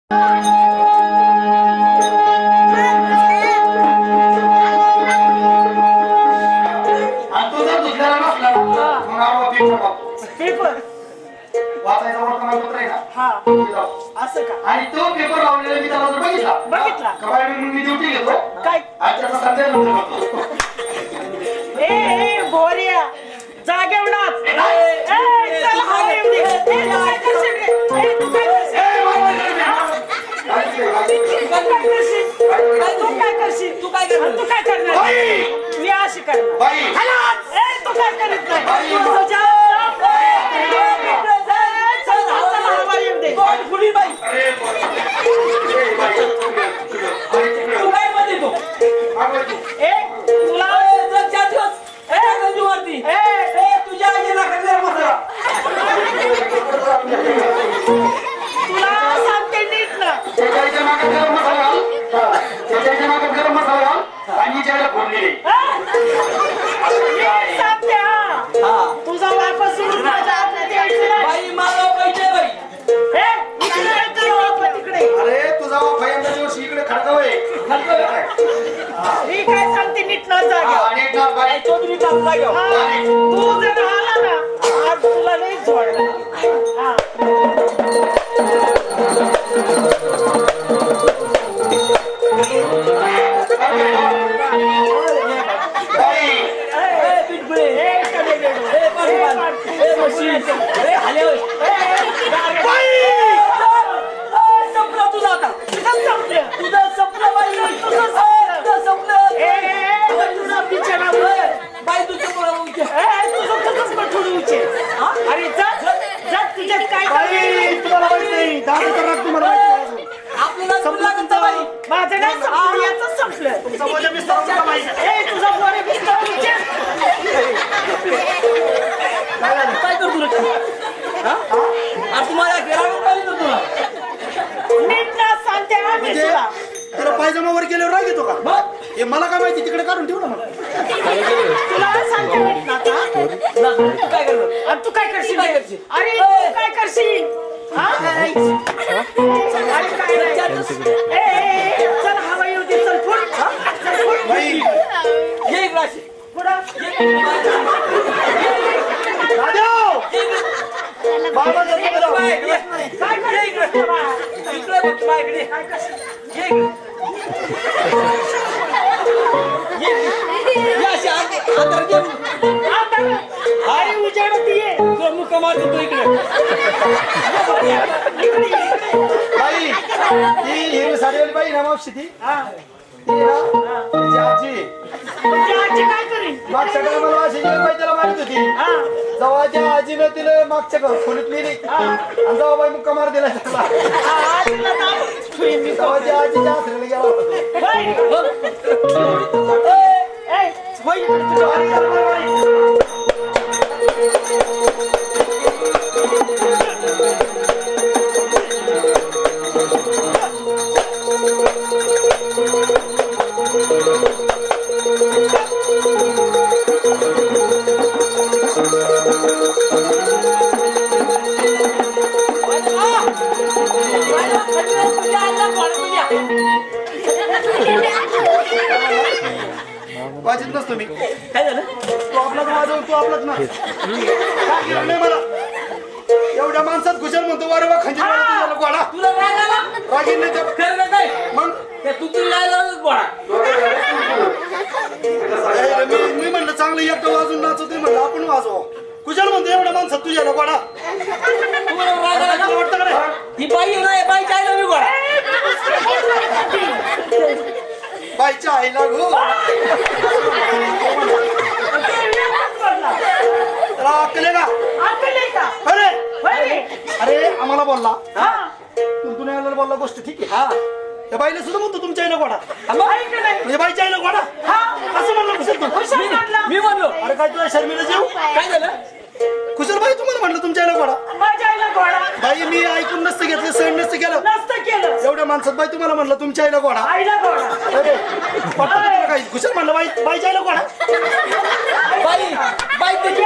Paper वाचायचा वर्तमानपत्र आहे ना हा असं का आणि तो पेपर लावलेला मी त्याला बघितला बघितला काय मी ड्युटी घेतो काय आणि त्याचा संदेश करतो ए बोरिया जागेवणार चल हवा येऊ दे तू काय करशील रे तू काय करशील तू काय करणार मी अशी करणार बाई तू काय करीत नाही तुला सांगते नीट ना त्याच्या मागे गरम मसाला आणि ज्याला फोडलेले सांगते तुझा वापस सोडून बाई मला पाहिजे बाई तिकडे अरे तुझा पहिल्यांदा दिवस इकडे खडकावय मी काय सांगते नीट ना जागे अनेक नाव बाई तो तुम्ही चांगला घेऊ तू जर आला ना आज तुला नाही जोडला माझं नाही संपलं याच संपलं तुझा काय करतो रे तुम्हाला तुला नीट ना सांगते आम्ही तुला तुला पायजमावर गेल्यावर राग येतो का हे मला काय माहिती तिकडे काढून ठेव ना मला तुला सांगते नीट ना आता तू काय करणार आणि तू काय करशील काय करशील? अरे तू काय करशील अरे काय चल हवा येऊ दे चल फुट चल फुट ये एक राशी पुढं बाबा काय अरे उजाडत ये मुक्का मारतो तो इकडे बाई ती हिरवी साडीवाली बाई ना मावशी ती तिची आजी आजी काय करीन मागच्या टायमाला अशी बाई त्याला मारित होती जेव्हा त्या आजीनं तिला मागच्या खोलीत नेली आणि जेव्हा बाई मुक्का मार दिला त्याला तेव्हा त्या आजीच्या आसऱ्याला गेला वाचित नसतो मी काय झालं तू आपलाच वाजव तू आपलाच ना नाही मला एवढ्या माणसात घुसल म्हणतो वारे वा खंजीर गोडा तुला राग आला रागीन नाही तर कर ना काय मग ते तू तुला बोळा मी म्हणलं चांगलं एकटं वाजून नाचवते म्हणलं आपण वाजवा कुशल म्हणतो एवढ्या माणसात तुझ्या गोडा तुम्हाला राग आला तुला वाटतं का रे ही बाई नाही बाई काय मी बोळा बाईच्या आईला गो अक्कले का अरे अरे आम्हाला बोलला तुला बोलला गोष्ट ठीक आहे हा त्या बाईला सुद्धा म्हणतो तुमच्या आईला गोडा म्हणजे बाईच्या आईला गोडा असं म्हणलं कुशल तू मी म्हणलो अरे काय तुला शर्मिला जेव काय झालं कुशल बाई तुम्हाला म्हणलं तुमच्या आईला गोडा माझ्या आईला घोडा बाई मी ऐकून नसतं घेतलं सहन नसतं केलं नसतं केलं एवढ्या माणसात बाई तुम्हाला म्हणलं तुमच्या आईला गोडा आईला घोडा अरे पटतं तुला काही कुशल म्हणलं बाईच्या आईला गोडा बाई बाई तुझी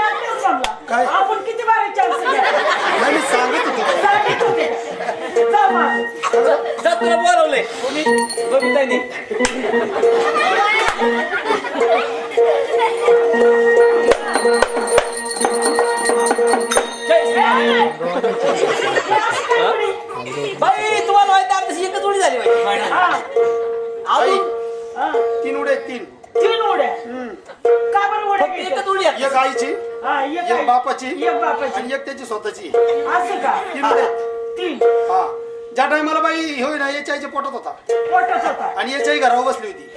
काय? आपण किती बारे चान्स नाही मी सांगत होतो सांगित होते जा मग बाई तुम्हाला माहिती आहे तशी एकच उडी झाली बाई अजून तीन उड्या आहेत, तीन. तीन उड्या का बरं उड्या फक्त घ्यायच्या? एकच उडी आहे. एक आईची, हा, एक एक आहे. बापाची एक बापाची आणि एक त्याची स्वतःची. असं का तीन उड्या आहेत. तीन हा. ज्या टायमाला बाई होय ना याच्या आईच्या पोटात होता पोटच होता आणि याच्याही घरावर बसली होती.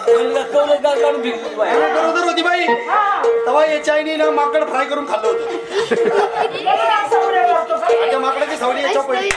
मुलगा कौलच गाल काढून फेकली बाई. बरोबर होती बाई. हा तेव्हा याच्या आईने ना माकड फ्राय करून खाल्लं होतं बरोबर असं उड्या मारतो का? आणि त्या माकडाची सावली याच्या पडली.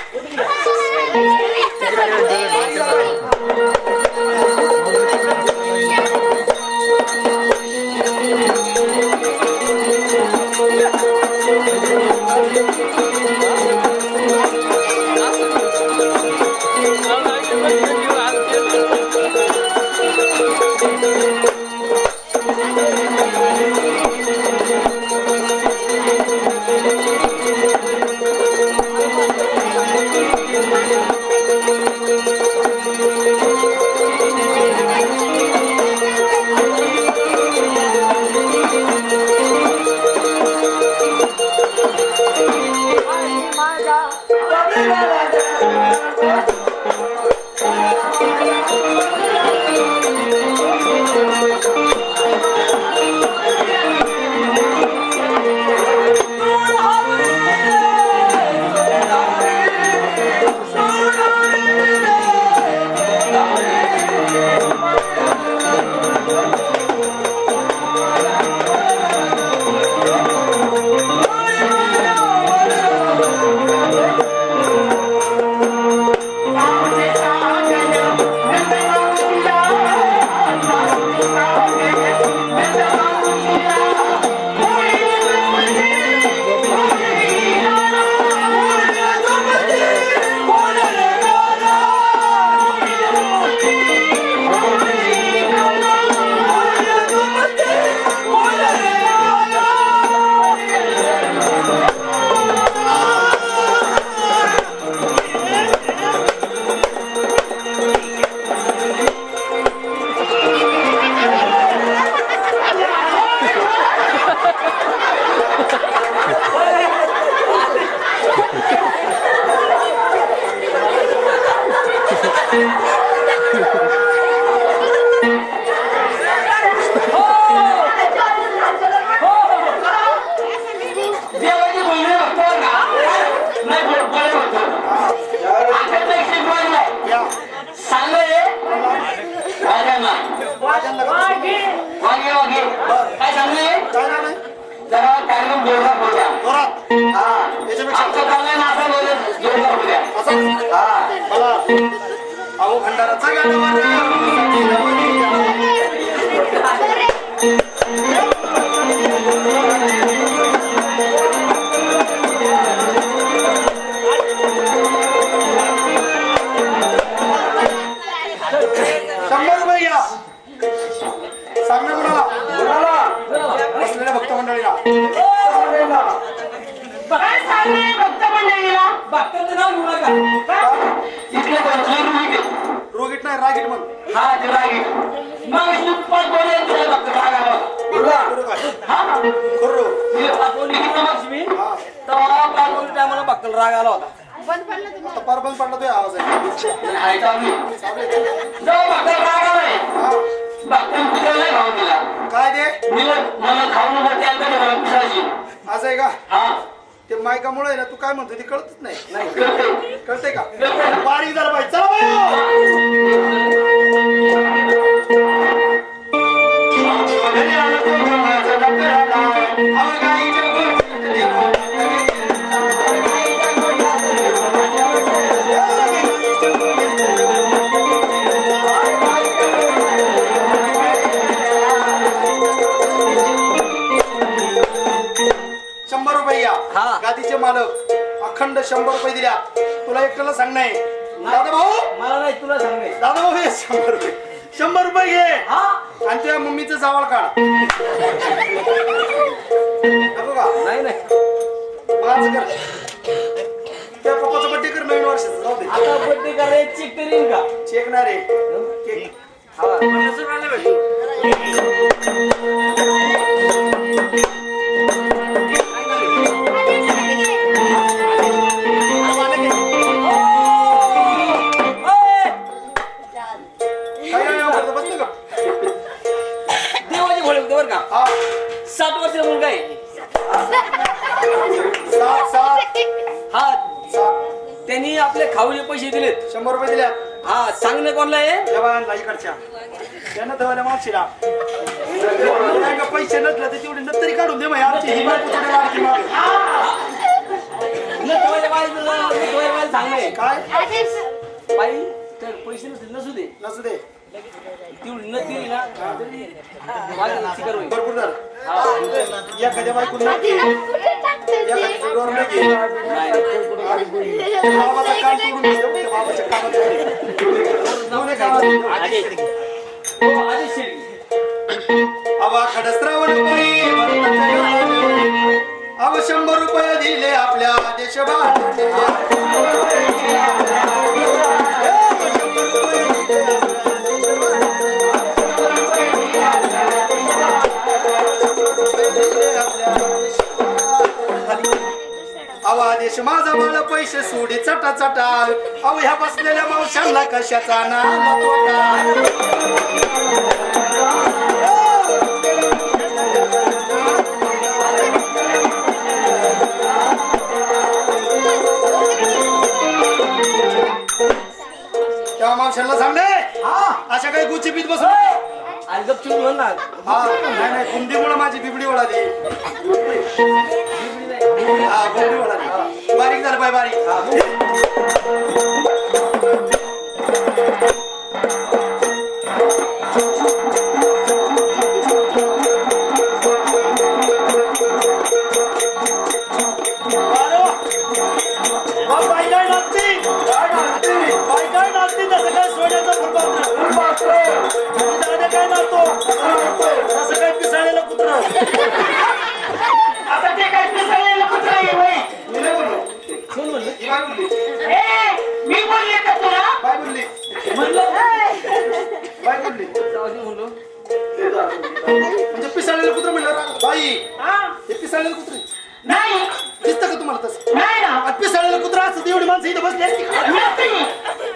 अहो भंडाराचा बसलेल्या भक्त मंडळीला काय सांगणे भक्त मंडळीला भक्तांचं नाव घेऊ नका. इथले रोगीट नाही रागीट मग हा ते रागीट. मग सुप्पा बोले तुझ्या भक्त रागाला. खर्रो मी बोलली की लक्ष्मी तेव्हा पाच टायमाला भक्ताला राग आला होता. आता पार बंद पडला तो आवाज आहे आहे चालू. जेव्हा भक्ताला राग आलाय भक्तांनी तुझ्या नाही खाऊन दिला. काय दे मला खाऊन मला पिसायची. असं आहे का हा ते मायकामुळे आहे ना तू काय म्हणतो ते कळतच नाही कळते. कळते का बारीक जरा बाई चला बाई हा. गादीचे मालक अखंड 100 रुपये दिल्या तुला एकट्याला सांग नाही दादा भाऊ मला नाही तुला सांगाय. दादा भाऊ हे 100 रुपये 100 रुपये घे हा आणि तुझ्या मम्मीचं जावळ काढ नको का नाही नाही माझं कर त्या पप्पाचा बड्डे कर नवीन वर्षाचा जाऊ दे आता बड्डे करायची चेक करीन का. चेक ना रे केक हा सात हा सात त्यांनी आपले खाऊचे पैसे दिलेत. 100 रुपये दिल्या. हा सांगणं कोणला आहे? या बायांना इकडच्या त्यानं धवायला मावशीला नाही का पैसे नसलं तर तेवढे नंतरी काढून दे. आमची ही बायको थोडी लाडकी मागे. सांगणे काय बाई तर पैसे नसतील नसू दे, नसू दे. तेवढी न दिली ना तरी माझं शिकार होईल. भरपूर झालं. एखाद्या बायको नाही एखाद्या जोडवर नाही घे. बाबाचं कान तोडून दे. त्या बाबाच्या कानात दोन्ही कानात. आधी शेळी आवा खडस्त्रावण बाई अव 100 रुपये दिले आपल्या आवा देश माझा मला पैसे सोडी चटा चटा. अव ह्या बसलेल्या मावशांना कशाचा नाला तोटा. तेव्हा मावशांना सांगले अशा काही गुच्ची पीत बसू. आणि गपचूप म्हणणार हा नाही कुंदीमुळे माझी बिबडी ओळाली. हा बिबडी ओळाली. बारीक झालं पाय बारीक. आता ते काय पिसाळलेलं कुत्रं आहे होय? कोण म्हणलं? मी बोलले का तुला? बाय बोलली म्हणलं बाय बोलली म्हणलो म्हणजे पिसाळलेलं कुत्र म्हणलं बाई. हा? हे पिसाळलेलं कुत्र नाही दिसतं का तुम्हाला तसं? नाही ना आज पिसाळलेलं कुत्र असतं एवढी माणसं इथं बसली असती का? नसती.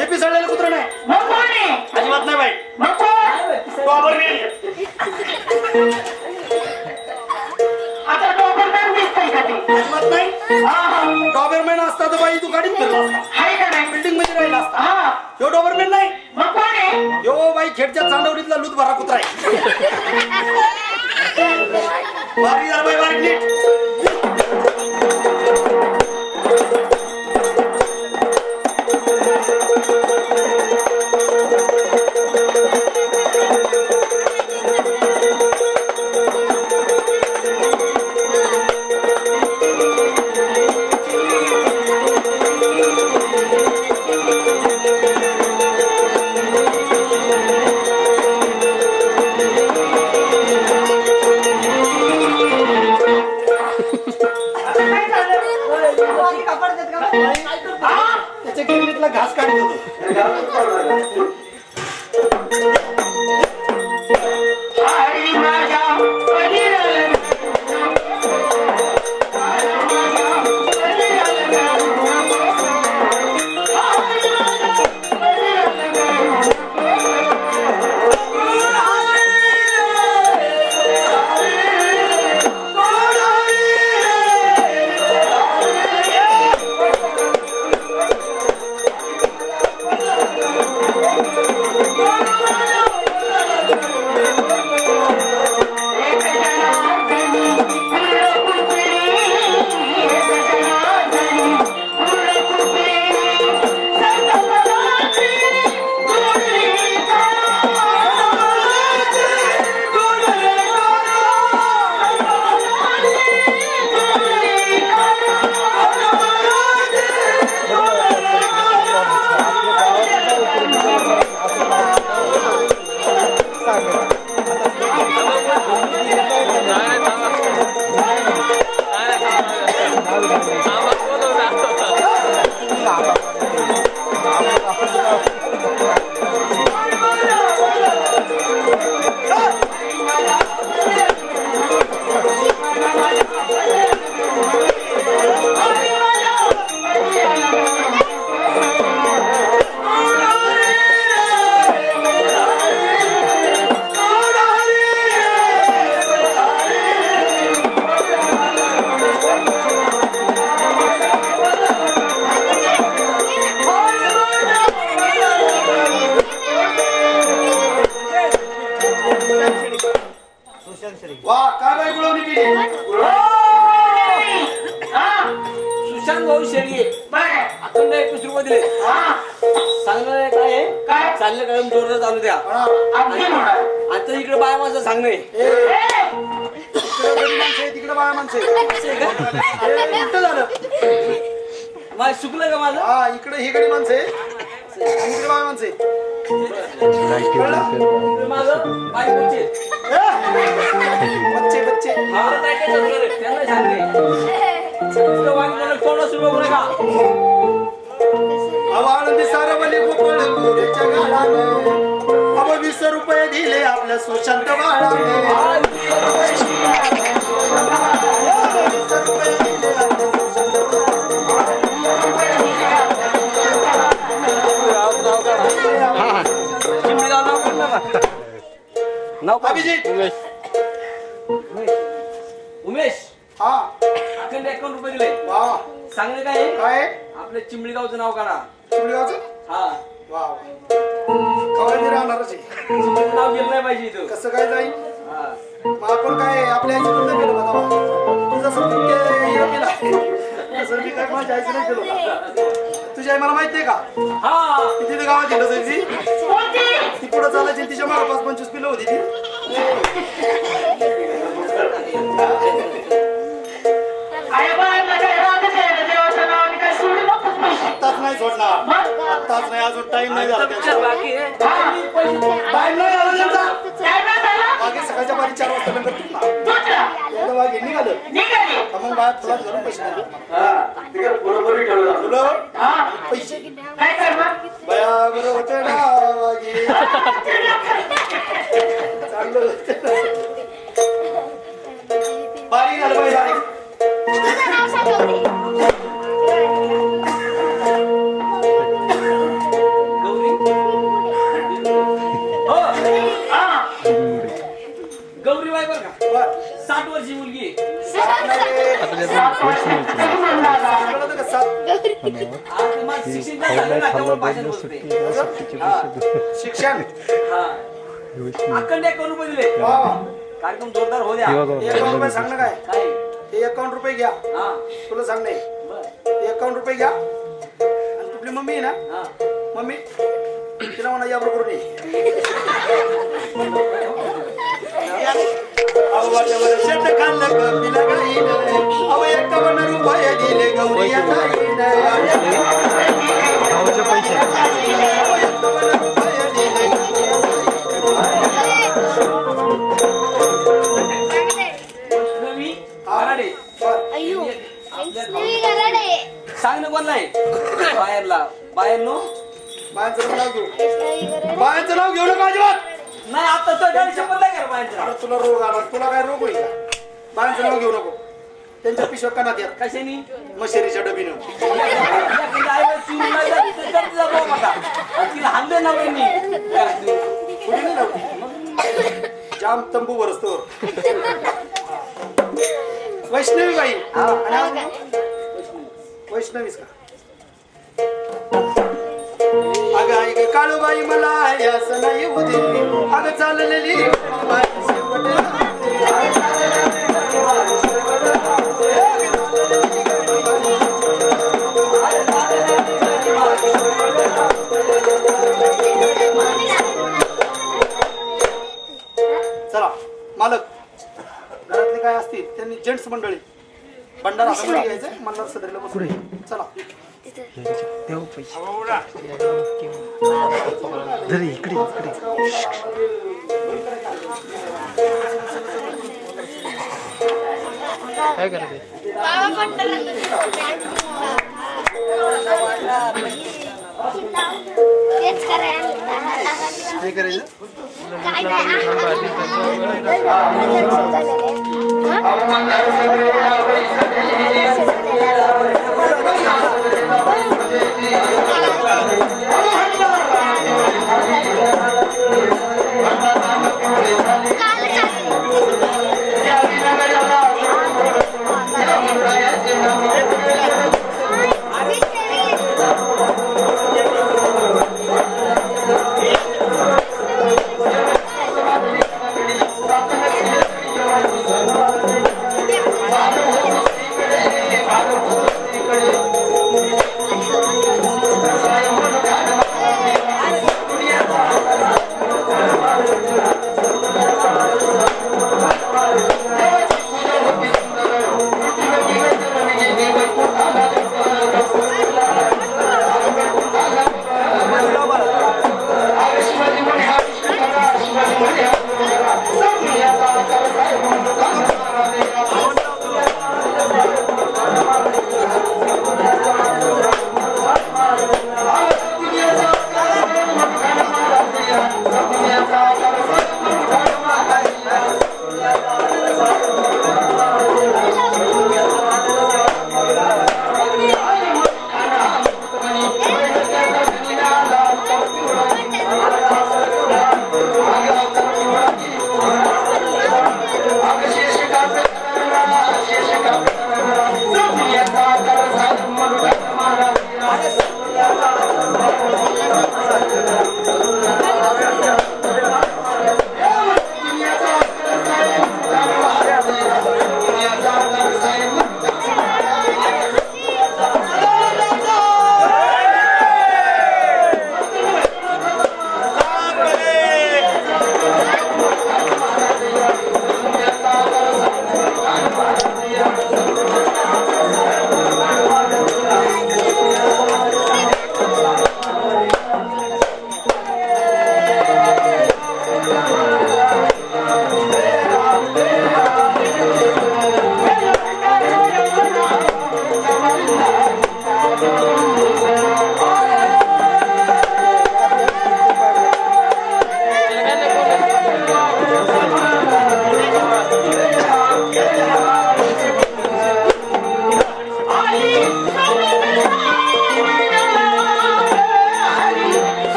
हे पिसाळलेलं कुत्र नाही. मग कोण आहे? अजिबात नाही बाई. मग कोण? डॉबरमॅन. आता डॉक्टर दिसतंय का ते? अजिबात नाही. हा हा डॉबरमॅन असता तर बाई तू गाडीत फिरला असता. आहे का नाही? बिल्डिंग मध्ये राहिला असता. हा ह्यो डॉबरमॅन नाही. मग कोण आहे? यो बाई खेडच्या चांदवडीतला लूत भरा कुत्रा आहे. बारीक झाला बाई बारीक नीट. शेळी बरं. अखंड 21 रुपये दिले हा. सांगणार काय आहे काय? चाललं काय जोरदार चालू द्या अगदी होणार. आता इकडे बाय माझं सांगणे तिकडे गडी माणसं आहे, तिकडे बाया माणसं आहे. अरे, उलटं झालं. मला चुकलं का माझं हा इकडे ही गडी माणसं आहे आणि इकडे बाया माणसं आहे. कळलं? इकडे माझं बाय कोणचे बच्चे बच्चे हा काय काय चालू आहे? त्यांना सांगणे इकडे वांग्याला 14 रुपये बरं का आवाळंदी सारवली गोकुळ गोरेच्या गाडाने अब 20 रुपये दिले आपल्या सुशांत बाळाने. 20 रुपये दिले आपल्या सुशांत चिमणीला नाव काढ ना. नाव काढ. अभिजित उमेश हा अखंड 51 रुपये दिले वा सांगणे काय आहे? काय आपल्या चिमणी गावचं नाव काढा चिमणीगावचं हा वा कवळी राहणारच आहे. चिमणीचं नाव गेलं नाही पाहिजे इथं कसं काय जाईल हा मग आपण काय आपल्या आईची बंद केलं का तेव्हा? तुझं समजून केला तसं मी काय माझ्या आईचं नाही केलं का? तुझी आई मला माहिती आहे का हा ती तिथे गावात हिंडत होती कोणती? ती पुढे चालायची तिच्या मागे 5-25 किलो होती ती. अरे बाय, माझ्या घरातच आहे ना, देवाच्या नावाने काय सोडू नकोस पैसे. आत्ताच नाही सोडणार मग? आत्ताच नाही अजून टाइम नाही झाला विचार त्यांचा. बाकी आहे टाइम नाही झाला त्यांचा काय नाही झालं? मागे सकाळच्या बारी 4 वाजता नंतर तू ना दुसरा. एकदा वाघ निघालं निघाली. का मग बाहेर तुला घरून पैसे नाही तुला हा. पैसे काय करणार? बया बरं होतं ना वाघे चांगलं होतं ना. बारीक झालं पाहिजे बारीक. हो हा. गौरी बाई बरं का बरं. 60 वर्षी मुलगी आहे. कळलं होतं का सात? आज माझं शिक्षण नाही झालं ना, त्यामुळे भाषण बोलते. शिक्षण हा. अखंड 51 रुपये दिले वा कार्यक्रम जोरदार हो द्या 51 रुपये सांग ना काय काय हे 51 रुपये घ्या हा तुला सांग नाही बर 51 रुपये घ्या आणि तुझी मम्मी आहे ना हा मम्मी तिला म्हणा या बरोबर नाही शेत खाल्लं कपिला गाईनं अव 51 रुपये दिले गौरी या ताईनं. गावचे पैसे 51 रुपये दिले गौरी या वैष्णवी कराडे सांग ना कोण नाही बाहेरला बाहेर नो बायांचं नाव घेऊ बायांचं नाव घेऊ नका अजिबात. नाही आता तर गाडी शपथ नाही करा बाहेरचा अरे तुला रोग आला तुला काय रोग होईल का? बायांचं नाव घेऊ नको त्यांच्या पिशव्या कानात या कशानी मशेरीच्या डबीनं तिला हाणले ना मी कुठे नाही लावली जाम तंबू बरसतो वैष्णवी बाई आणि अजून नाव? वैष्णवीच का अगं ऐक काळूबाई मला असं नाही येऊ दे अगं चाललेली चला मालक घरातले काय असतील त्यांनी जेंट्स मंडळी भंडारा हातामध्ये घ्यायचं मल्हार सदरीला बसून चला काय करते तेच करायला काय करायचं काय नाही Thank you.